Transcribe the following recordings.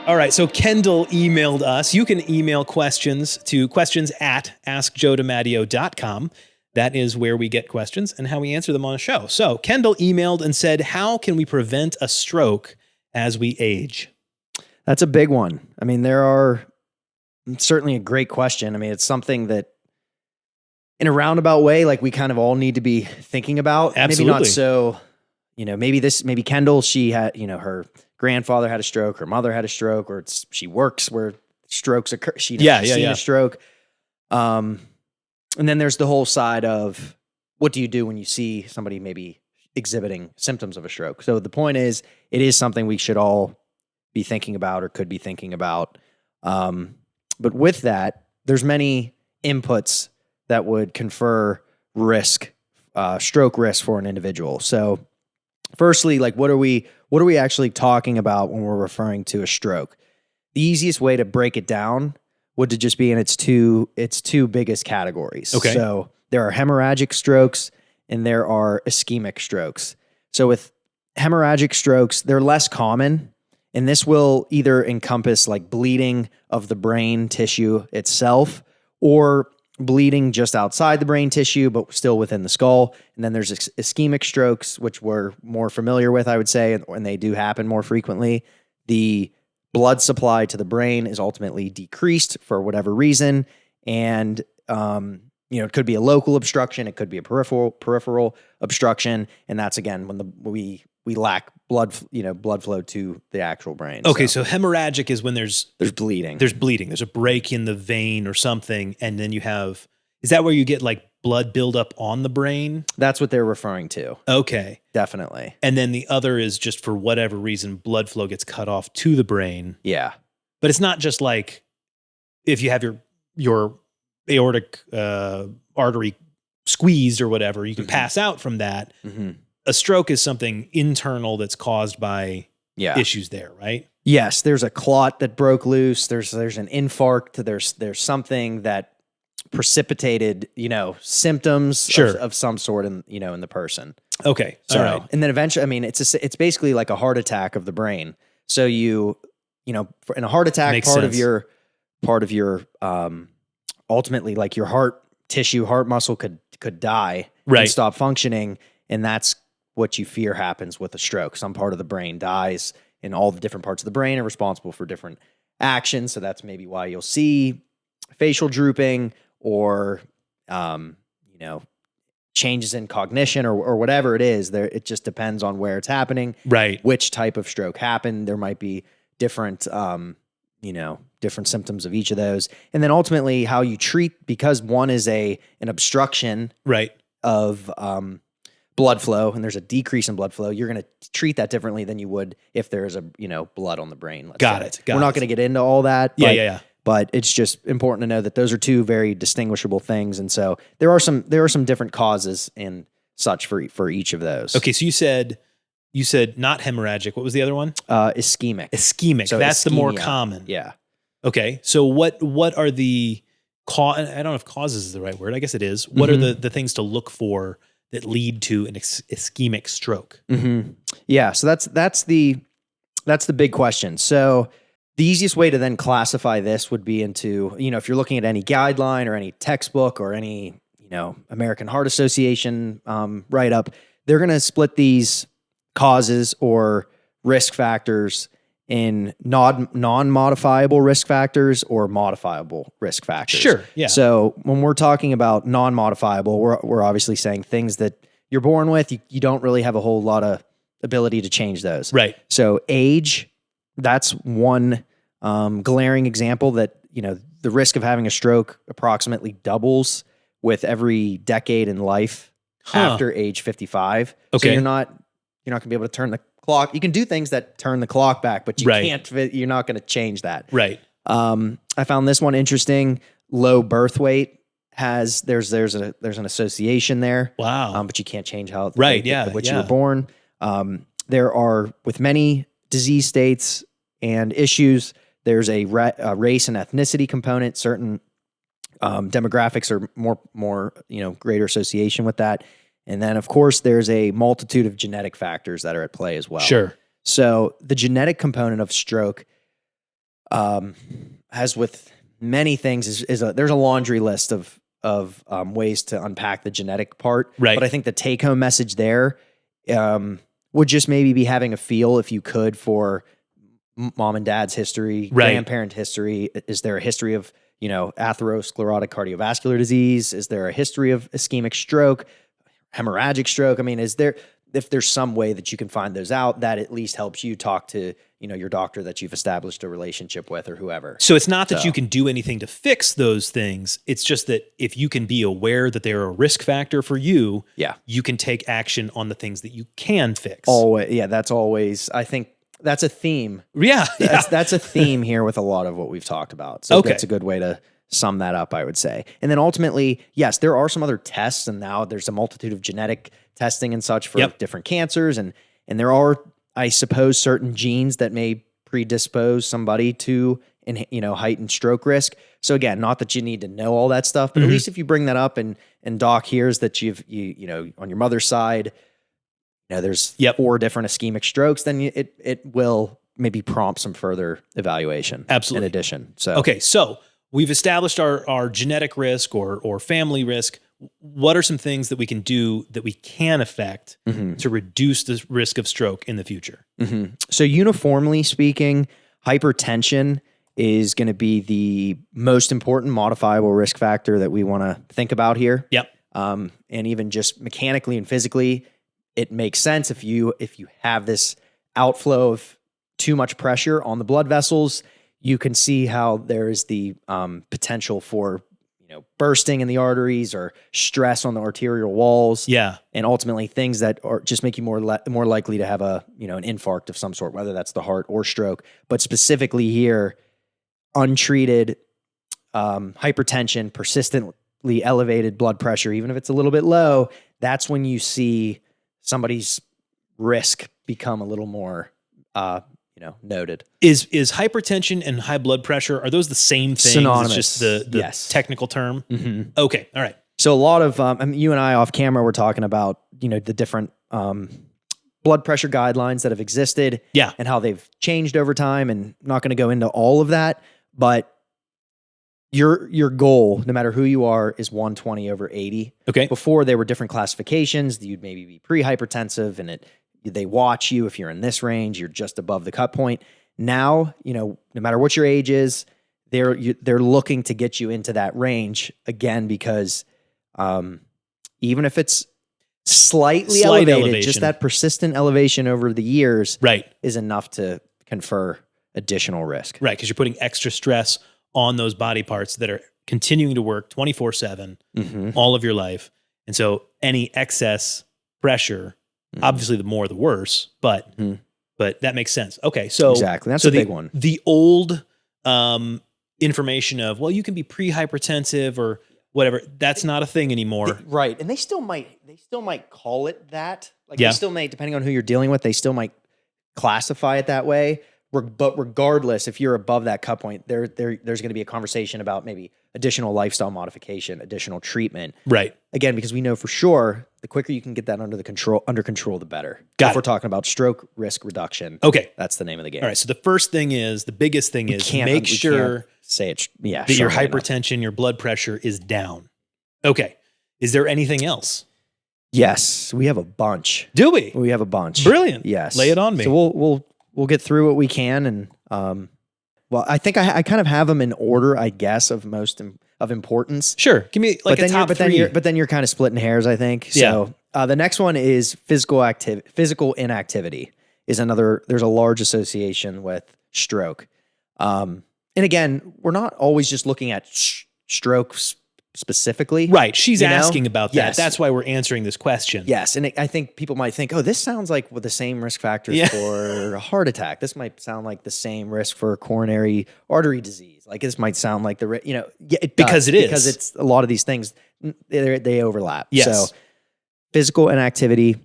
All right, so Kendall emailed us. You can email questions to questions@askjoedimatteo.com. That is where we get questions and how we answer them on a show. So Kendall emailed and said, how can we prevent a stroke as we age? That's a big one. I mean, it's certainly a great question. I mean, it's something that in a roundabout way, like we kind of all need to be thinking about. Absolutely. Maybe not so, maybe Kendall, she had, her grandfather had a stroke, her mother had a stroke, or she works where strokes occur. She's seen a stroke. And then there's the whole side of what do you do when you see somebody maybe exhibiting symptoms of a stroke? So the point is, it is something we should all be thinking about or could be thinking about. But with that, there's many inputs that would confer stroke risk for an individual. So firstly, like what are we actually talking about when we're referring to a stroke? The easiest way to break it down would to just be in its two biggest categories. Okay. So there are hemorrhagic strokes and there are ischemic strokes. So with hemorrhagic strokes, they're less common, and this will either encompass like bleeding of the brain tissue itself or bleeding just outside the brain tissue, but still within the skull. And then there's ischemic strokes, which we're more familiar with, I would say, and they do happen more frequently. The blood supply to the brain is ultimately decreased for whatever reason. And, it could be a local obstruction. It could be a peripheral obstruction. And that's, again, when we lack blood flow to the actual brain. Okay, so hemorrhagic is when there's bleeding. There's bleeding. There's a break in the vein or something, and then is that where you get like blood buildup on the brain? That's what they're referring to. Okay. Definitely. And then the other is just for whatever reason, blood flow gets cut off to the brain. Yeah. But it's not just like if you have your aortic artery squeezed or whatever, you can pass out from that. Mm-hmm. A stroke is something internal that's caused by issues there, right? Yes, there's a clot that broke loose. There's an infarct. There's something that precipitated, symptoms of some sort in the person. Okay, so, all right. And then eventually, I mean, it's basically like a heart attack of the brain. So in a heart attack, Makes part sense. of your ultimately, like your heart tissue, heart muscle could die and stop functioning, and that's what you fear happens with a stroke. Some part of the brain dies, and all the different parts of the brain are responsible for different actions. So that's maybe why you'll see facial drooping or, changes in cognition or whatever it is. It just depends on where it's happening, right? Which type of stroke happened. There might be different, different symptoms of each of those. And then ultimately how you treat, because one is an obstruction of, blood flow, and there's a decrease in blood flow, you're going to treat that differently than you would if there's blood on the brain. Got it. We're not going to get into all that. Yeah. But it's just important to know that those are two very distinguishable things, and so there are some different causes and such for each of those. Okay, so you said not hemorrhagic. What was the other one? Ischemic. Ischemic. So that's ischemia. The more common. Yeah. Okay, so what are the I don't know if causes is the right word. I guess it is. What are the things to look for that lead to an ischemic stroke? Mm-hmm. Yeah, so that's the big question. So the easiest way to then classify this would be into, if you're looking at any guideline or any textbook or any, American Heart Association write-up, they're going to split these causes or risk factors in non-modifiable risk factors or modifiable risk factors. Sure, yeah. So when we're talking about non-modifiable, we're obviously saying things that you're born with, you don't really have a whole lot of ability to change those. Right. So age, that's one glaring example that, the risk of having a stroke approximately doubles with every decade in life after age 55. Okay. So you're not going to be able to turn the clock. You can do things that turn the clock back, but you can't. You're not going to change that. Right. I found this one interesting. Low birth weight there's an association there. Wow. But you can't change how which you were born. There are, with many disease states and issues, there's a race and ethnicity component. Certain demographics are more greater association with that. And then, of course, there's a multitude of genetic factors that are at play as well. Sure. So the genetic component of stroke, as with many things, there's a laundry list of ways to unpack the genetic part. Right. But I think the take home message there would just maybe be having a feel, if you could, for mom and dad's history, grandparent history. Is there a history of, atherosclerotic cardiovascular disease? Is there a history of ischemic stroke, hemorrhagic stroke? I mean, if there's some way that you can find those out, that at least helps you talk to, your doctor that you've established a relationship with, or whoever. So it's not that you can do anything to fix those things. It's just that if you can be aware that they're a risk factor for you, you can take action on the things that you can fix. Always. Yeah. That's always, I think that's a theme. Yeah. That's a theme here with a lot of what we've talked about. So that's a good way to sum that up, I would say. And then ultimately, yes, there are some other tests, and now there's a multitude of genetic testing and such for different cancers. And there are, I suppose, certain genes that may predispose somebody to, heightened stroke risk. So again, not that you need to know all that stuff, but at least if you bring that up and doc hears that you on your mother's side, there's 4 different ischemic strokes, then it will maybe prompt some further evaluation. Absolutely. In addition. So, okay. So we've established our genetic risk or family risk. What are some things that we can do that we can affect to reduce the risk of stroke in the future? So uniformly speaking, hypertension is going to be the most important modifiable risk factor that we want to think about here. Yep. And even just mechanically and physically, it makes sense if you have this outflow of too much pressure on the blood vessels, you can see how there is the potential for bursting in the arteries or stress on the arterial walls. Yeah. And ultimately things that are just make you more likely to have an infarct of some sort, whether that's the heart or stroke. But specifically here, untreated hypertension, persistently elevated blood pressure, even if it's a little bit low, that's when you see somebody's risk become a little more noted. Is hypertension and high blood pressure, are those the same thing? Synonymous. It's just the technical term? Okay. All right. So a lot of, you and I off camera were talking about, the different blood pressure guidelines that have existed and how they've changed over time, and I'm not going to go into all of that, but your goal, no matter who you are, is 120 over 80. Okay. Before there were different classifications. You'd maybe be pre-hypertensive, and they watch you. If you're in this range, you're just above the cut point. Now, no matter what your age is, they're looking to get you into that range again, because even if it's slightly elevated, elevation, just that persistent elevation over the years is enough to confer additional risk. Right, because you're putting extra stress on those body parts that are continuing to work 24/7 all of your life. And so any excess pressure, obviously the more the worse, but that makes sense. Okay, so exactly, that's a big one. The old information of, well, you can be pre-hypertensive or whatever, that's not a thing anymore. Right, and they still might call it that. Like they still may, depending on who you're dealing with, they still might classify it that way. But regardless, if you're above that cut point, there's going to be a conversation about maybe additional lifestyle modification, additional treatment. Right. Again, because we know for sure the quicker you can get that under control, the better. If we're talking about stroke risk reduction. Okay. That's the name of the game. All right. So the biggest thing is make sure that your hypertension, your blood pressure is down. Okay. Is there anything else? Yes, we have a bunch. Do we? We have a bunch. Brilliant. Yes. Lay it on me. So we'll get through what we can, and I think I kind of have them in order, I guess, of most of importance. Sure, give me like a top three. But then you're kind of splitting hairs, I think. So the next one is physical inactivity is another. There's a large association with stroke, and again, we're not always just looking at strokes specifically. Right. She's asking about that. Yes. That's why we're answering this question. Yes. And I think people might think, oh, this sounds like with the same risk factors for a heart attack. This might sound like the same risk for coronary artery disease. Like this might sound like it because it is. Because it's a lot of these things, they overlap. Yes. So physical inactivity,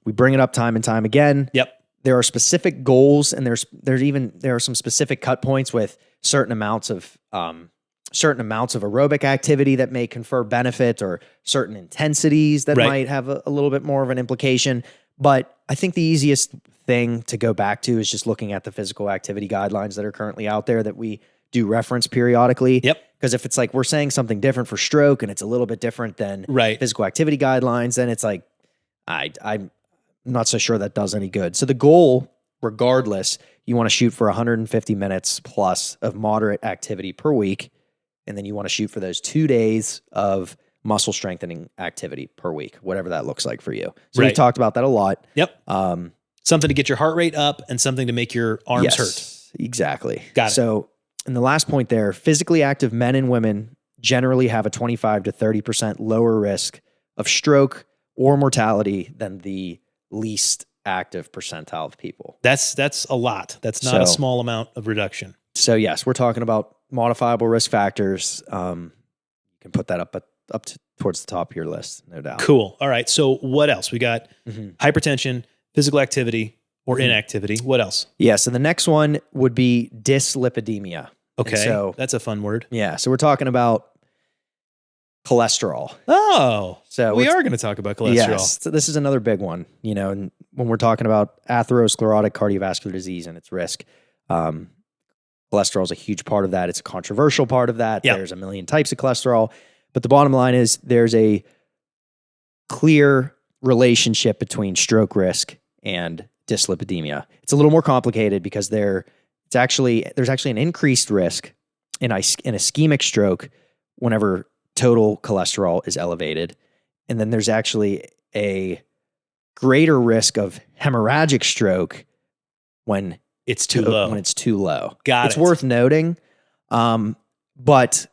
we bring it up time and time again. Yep. There are specific goals, and there are some specific cut points with certain amounts of aerobic activity that may confer benefit, or certain intensities that might have a little bit more of an implication. But I think the easiest thing to go back to is just looking at the physical activity guidelines that are currently out there that we do reference periodically. Yep. Because if it's like we're saying something different for stroke and it's a little bit different than physical activity guidelines, then it's like, I'm not so sure that does any good. So the goal, regardless, you want to shoot for 150 minutes plus of moderate activity per week. And then you want to shoot for those 2 days of muscle strengthening activity per week, whatever that looks like for you. So we've talked about that a lot. Yep. Something to get your heart rate up and something to make your arms hurt. Exactly. Got it. So, and the last point there, physically active men and women generally have a 25 to 30% lower risk of stroke or mortality than the least active percentile of people. That's a lot. That's not a small amount of reduction. So yes, we're talking about modifiable risk factors. You can put that up towards the top of your list, no doubt. Cool. All right. So what else? We got hypertension, physical activity, or inactivity. What else? Yeah. So the next one would be dyslipidemia. Okay. So that's a fun word. Yeah. So we're talking about cholesterol. Oh, so we are going to talk about cholesterol. Yes. So this is another big one, and when we're talking about atherosclerotic cardiovascular disease and its risk, cholesterol is a huge part of that. It's a controversial part of that. Yep. There's a million types of cholesterol, but the bottom line is there's a clear relationship between stroke risk and dyslipidemia. It's a little more complicated because there's actually an increased risk in ischemic stroke whenever total cholesterol is elevated. And then there's actually a greater risk of hemorrhagic stroke when it's too low. It's worth noting, but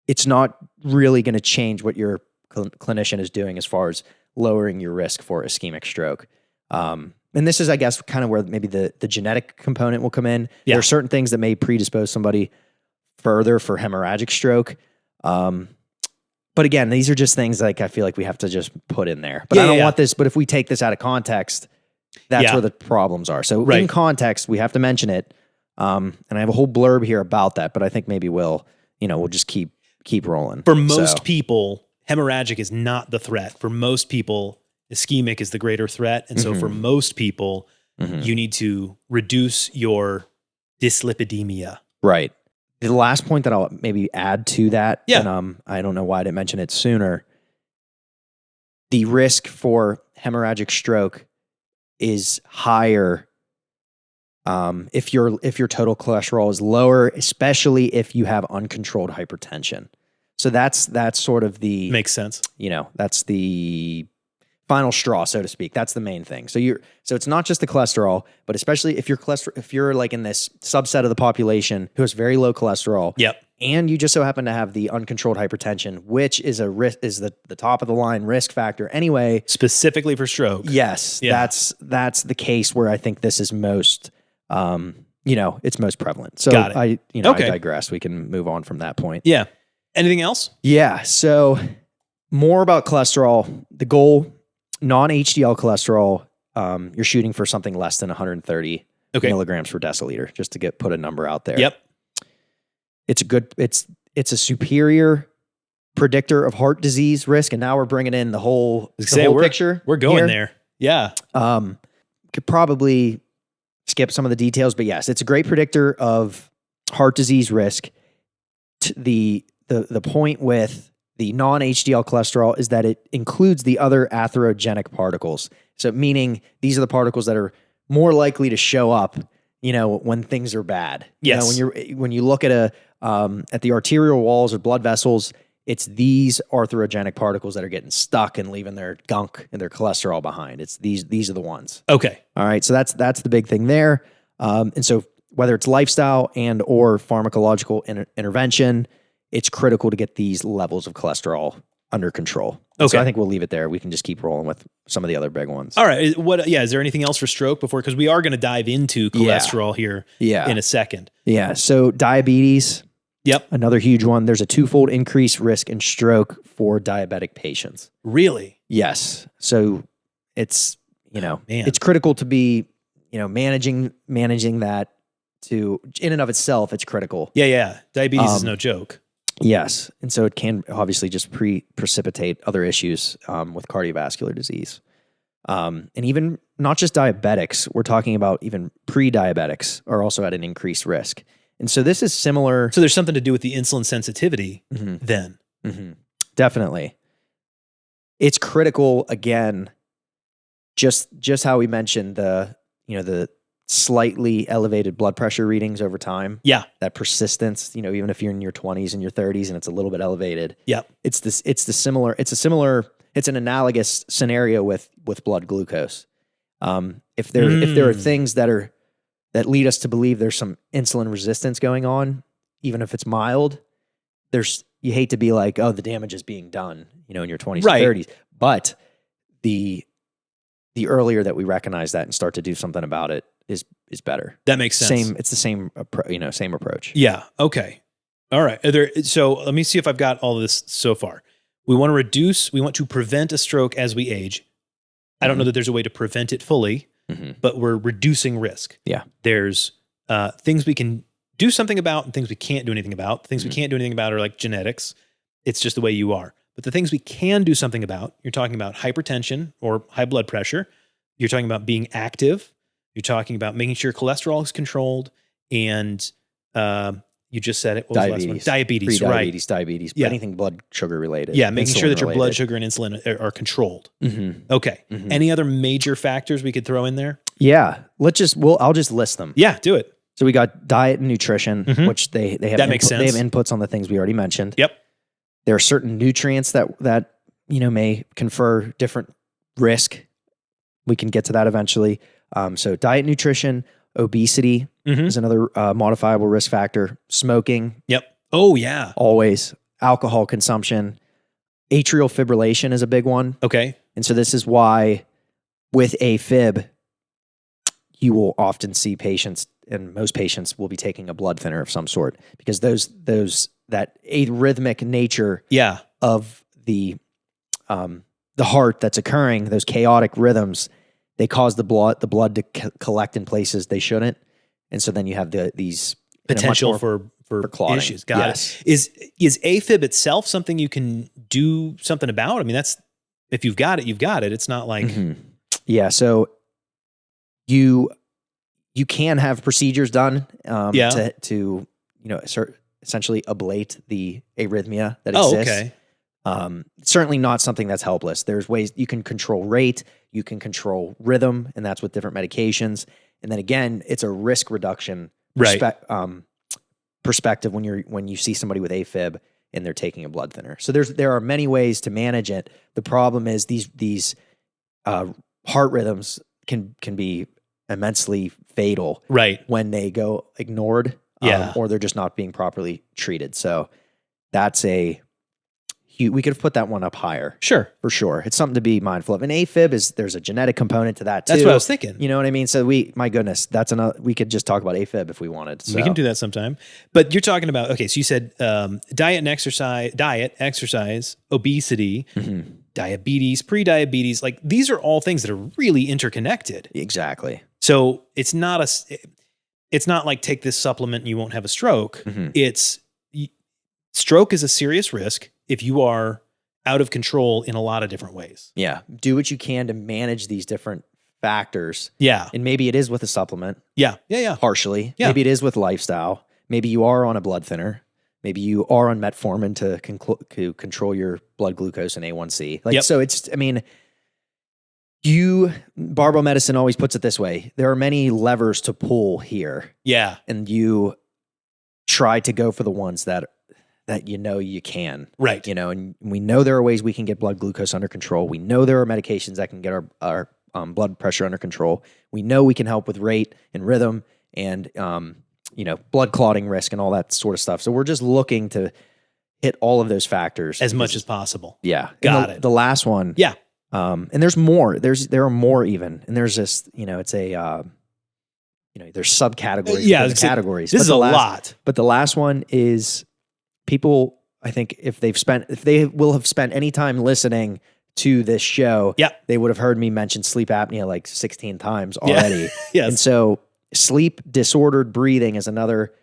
it's not really going to change what your clinician is doing as far as lowering your risk for ischemic stroke. And this is, I guess, kind of where maybe the genetic component will come in. Yeah. There are certain things that may predispose somebody further for hemorrhagic stroke. But again, these are just things like I feel like we have to just put in there. But I don't want this, but if we take this out of context, that's where the problems are. So in context, we have to mention it. And I have a whole blurb here about that, but I think maybe we'll just keep rolling. For most people, hemorrhagic is not the threat. For most people, ischemic is the greater threat. And so for most people, you need to reduce your dyslipidemia. Right. The last point that I'll maybe add to that, and I don't know why I didn't mention it sooner, the risk for hemorrhagic stroke is higher if your total cholesterol is lower, especially if you have uncontrolled hypertension. So that's sort of the makes sense. That's the final straw, so to speak. That's the main thing. So it's not just the cholesterol, but especially if you're like in this subset of the population who has very low cholesterol. Yep. And you just so happen to have the uncontrolled hypertension, which is the top of the line risk factor anyway. Specifically for stroke. Yes. Yeah. That's the case where I think this is most it's most prevalent. So got it. I digress. We can move on from that point. Yeah. Anything else? Yeah. So more about cholesterol. The goal, non-HDL cholesterol, you're shooting for something less than 130 milligrams per deciliter, just to put a number out there. Yep. It's a superior predictor of heart disease risk. And now we're bringing in the whole picture. We're going there. Yeah. Could probably skip some of the details, but yes, it's a great predictor of heart disease risk. The point with the non-HDL cholesterol is that it includes the other atherogenic particles. So meaning these are the particles that are more likely to show up, when things are bad. Yes. When you look at at the arterial walls or blood vessels, it's these atherogenic particles that are getting stuck and leaving their gunk and their cholesterol behind. It's these are the ones. Okay. All right. So that's the big thing there. And so whether it's lifestyle and or pharmacological intervention, it's critical to get these levels of cholesterol under control. Okay. So I think we'll leave it there. We can just keep rolling with some of the other big ones. All right. Is there anything else for stroke before? Because we are going to dive into cholesterol here in a second. Yeah. So diabetes. Yep. Another huge one. There's a twofold increased risk in stroke for diabetic patients. Really? Yes. So it's, it's critical to be, managing that in and of itself, it's critical. Yeah. Diabetes is no joke. Yes. And so it can obviously just precipitate other issues with cardiovascular disease. And even not just diabetics, we're talking about even pre-diabetics are also at an increased risk. And so this is similar. So there's something to do with the insulin sensitivity then. Definitely. It's critical, again, just how we mentioned the slightly elevated blood pressure readings over time. Yeah. That persistence, even if you're in your 20s and your 30s and it's a little bit elevated. Yeah. It's an analogous scenario with blood glucose. If there are things that lead us to believe there's some insulin resistance going on, even if it's mild, you hate to be like, oh, the damage is being done, in your 20s right. and 30s. But the earlier that we recognize that and start to do something about it is better. That makes sense. It's the same approach. Yeah. Okay. All right. So let me see if I've got all of this so far. We want to prevent a stroke as we age. I don't know that there's a way to prevent it fully, but we're reducing risk. Yeah. There's things we can do something about and things we can't do anything about. The things we can't do anything about are like genetics. It's just the way you are. But the things we can do something about, you're talking about hypertension or high blood pressure. You're talking about being active. You're talking about making sure cholesterol is controlled. And you just said it. What was the last one? Diabetes, Pre-diabetes, right. diabetes, anything blood sugar related. Yeah, making sure that your blood sugar and insulin are controlled. Okay. Any other major factors we could throw in there? Yeah. I'll just list them. Yeah, do it. So we got diet and nutrition, which they have that makes sense. They have inputs on the things we already mentioned. Yep. There are certain nutrients that may confer different risk. We can get to that eventually. So diet, nutrition, obesity is another modifiable risk factor. Smoking. Yep. Oh yeah. Always. Alcohol consumption. Atrial fibrillation is a big one. Okay. And so this is why with AFib, you will often see patients, and most patients will be taking a blood thinner of some sort, because that arrhythmic nature of the heart that's occurring, those chaotic rhythms, they cause the blood to collect in places they shouldn't, and so then you have these potential for clotting. Issues. Got it. Is AFib itself something you can do something about? I mean, that's, if you've got it, you've got it. It's not like yeah. So you can have procedures done to essentially ablate the arrhythmia that exists. Certainly not something that's helpless. There's ways you can control rate, you can control rhythm, and that's with different medications. And then again, it's a risk reduction perspective when you see somebody with AFib and they're taking a blood thinner. So there are many ways to manage it. The problem is these heart rhythms can be immensely fatal when they go ignored or they're just not being properly treated. So that's we could have put that one up higher. Sure. For sure. It's something to be mindful of. And AFib there's a genetic component to that too. That's what I was thinking. You know what I mean? So my goodness, we could just talk about AFib if we wanted. So. We can do that sometime. But you're talking about, okay, so you said diet, exercise, obesity, diabetes, pre-diabetes, like these are all things that are really interconnected. Exactly. So it's not like take this supplement and you won't have a stroke. Stroke is a serious risk if you are out of control in a lot of different ways. Yeah. Do what you can to manage these different factors. Yeah. And maybe it is with a supplement. Yeah. Yeah. Partially. Yeah. Maybe it is with lifestyle. Maybe you are on a blood thinner. Maybe you are on metformin to control your blood glucose and A1C. So it's, barbell medicine always puts it this way. There are many levers to pull here. Yeah. And you try to go for the ones that you can. Right. And we know there are ways we can get blood glucose under control. We know there are medications that can get our blood pressure under control. We know we can help with rate and rhythm and, blood clotting risk and all that sort of stuff. So we're just looking to hit all of those factors. As much as possible. Yeah. Got it. The last one. Yeah. And there's more. There are more even. And there's just, it's a, there's subcategories. Yeah. Categories. This is a lot. But the last one is people, I think if they will have spent any time listening to this show, they would have heard me mention sleep apnea like 16 times already. Yes. And so sleep disordered breathing is another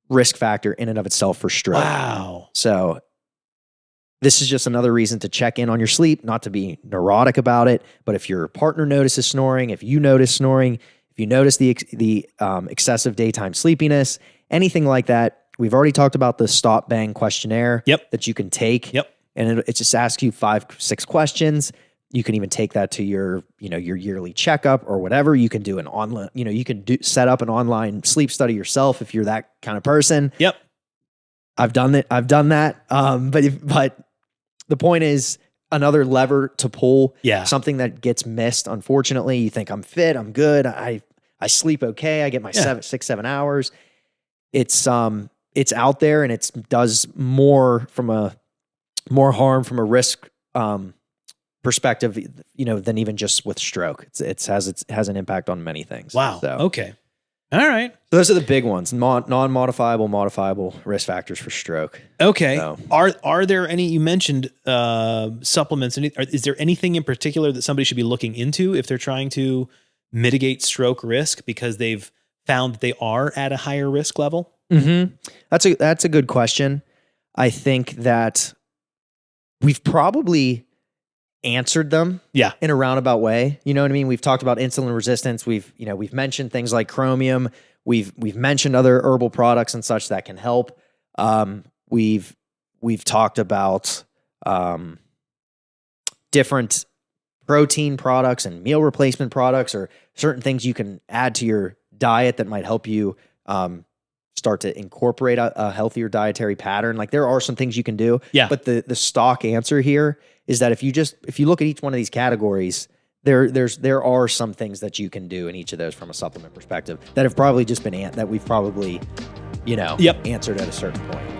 risk factor in and of itself for stroke. Wow. So This is just another reason to check in on your sleep, not to be neurotic about it. But if your partner notices snoring, if you notice snoring, if you notice the excessive daytime sleepiness, anything like that, we've already talked about the stop bang questionnaire that you can take. And it just asks you 5-6 questions. You can even take that to your yearly checkup or whatever. You can do an online, you can set up an online sleep study yourself if you're that kind of person. I've done it. I've done that. But the point is another lever to pull. Something that gets missed. Unfortunately, you think I'm fit, I'm good. I sleep okay. I get my 6-7 hours. It's out there, and it does more harm from a risk perspective, than even just with stroke. It has an impact on many things. Wow. So, okay. All right. So those are the big ones: non-modifiable, modifiable risk factors for stroke. Okay. So, are there any? You mentioned supplements. Is there anything in particular that somebody should be looking into if they're trying to mitigate stroke risk because they've found that they are at a higher risk level? That's a good question. I think that we've probably answered them in a roundabout way. You know what I mean? We've talked about insulin resistance. We've mentioned things like chromium. We've mentioned other herbal products and such that can help. We've talked about different protein products and meal replacement products, or certain things you can add to your diet that might help you start to incorporate a healthier dietary pattern. Like, there are some things you can do. But the stock answer here is that if you look at each one of these categories, there are some things that you can do in each of those from a supplement perspective that have probably just been that we've probably answered at a certain point.